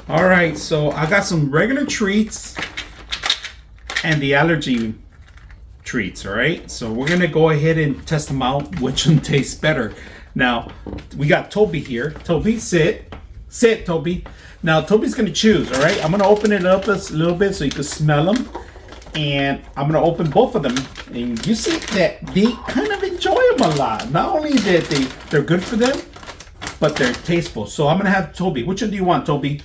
All right, so I got some regular treats and the allergy treats. All right, so we're gonna go ahead and test them out, which one tastes better. Now we got Toby here. Toby, sit, Toby. Now Toby's gonna choose. All right, I'm gonna open it up a little bit so you can smell them, and I'm gonna open both of them, and you see that they kind of enjoy them a lot. Not only that they're good for them, but they're tasteful. So I'm gonna have Toby. Which one do you want, Toby?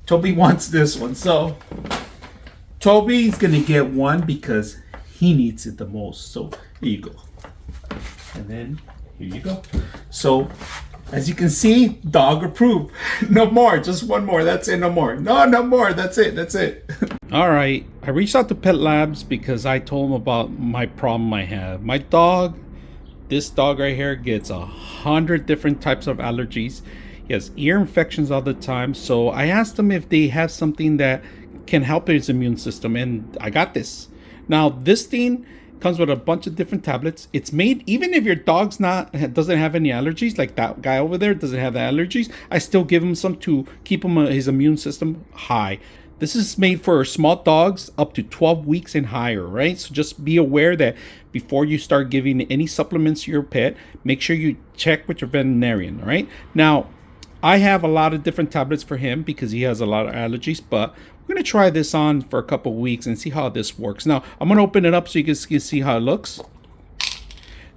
Toby wants this one. So Toby's gonna get one because he needs it the most. So here you go. And then here you go. So as you can see, dog approved. No more, just one more. That's it, no more. No more. That's it. All right, I reached out to PetLabs because I told them about my problem I have. My dog, this dog right here, gets 100 different types of allergies. He has ear infections all the time. So I asked them if they have something that can help his immune system, and I got this. Now this thing comes with a bunch of different tablets. It's made, even if your dog's doesn't have any allergies, like that guy over there doesn't have the allergies, I still give him some to keep him his immune system high. This is made for small dogs up to 12 weeks and higher, right? So just be aware that before you start giving any supplements to your pet, make sure you check with your veterinarian, all right? Now, I have a lot of different tablets for him because he has a lot of allergies, but we're going to try this on for a couple weeks and see how this works. Now, I'm going to open it up so you can see how it looks.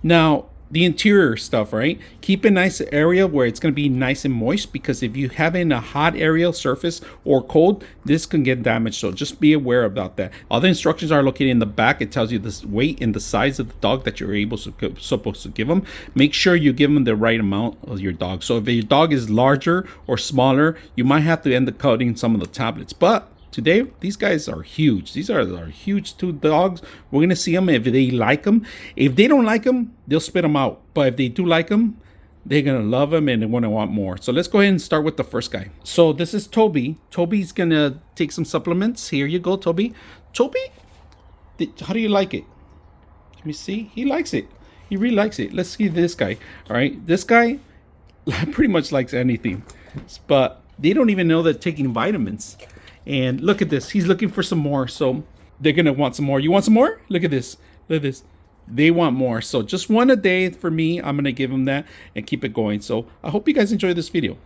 Now, the interior stuff, right? Keep a nice area where it's going to be nice and moist, because if you have in a hot area surface or cold, this can get damaged. So just be aware about that. All the instructions are located in the back. It tells you the weight and the size of the dog that you're supposed to give them. Make sure you give them the right amount of your dog. So if your dog is larger or smaller, you might have to end up cutting some of the tablets. But today, these guys are huge. These are huge two dogs. We're going to see them if they like them. If they don't like them, they'll spit them out. But if they do like them, they're going to love them and they're going to want more. So let's go ahead and start with the first guy. So this is Toby. Toby's going to take some supplements. Here you go, Toby. Toby, how do you like it? Let me see. He likes it. He really likes it. Let's see this guy. All right. This guy pretty much likes anything. But they don't even know they're taking vitamins. And look at this. He's looking for some more. So they're going to want some more. You want some more? Look at this. Look at this. They want more. So just one a day for me. I'm going to give them that and keep it going. So I hope you guys enjoy this video.